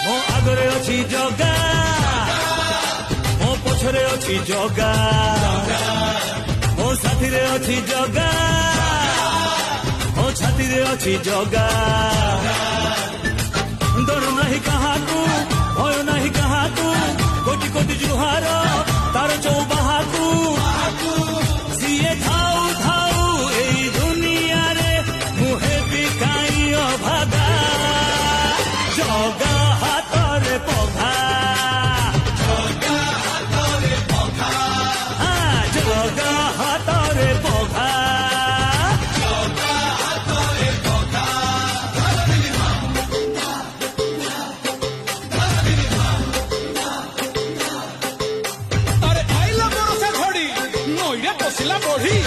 ମୋ ଆଗରେ ଅଛି ଜଗା, ମୋ ପଛରେ ଅଛି ଜଗା, ମୋ ସାଥିରେ ଅଛି ଜଗା, ମୋ ଛାତିରେ ଅଛି ଜଗା। ଡର ନାହିଁ କାହାକୁ, ଭୟ ନାହିଁ କାହାକୁ, କୋଟି କୋଟି ଜୁହାର ତାର ଚଉବାହାକୁ। ସିଏ ଥାଉ ଥାଉ ଏଇ ଦୁନିଆରେ ମୁଁ ହେବି କାଇଁ ଅଭାଗା। ଜଗା ହାତରେ ପଘା, ଜଗା ହାତରେ ପଘା, ଜଗା ହାତରେ ପଘା, ଜଗା ହାତରେ ପଘା। আরে আইলা বড় সে ঘড়ি নইরে বসিলা বড়ি।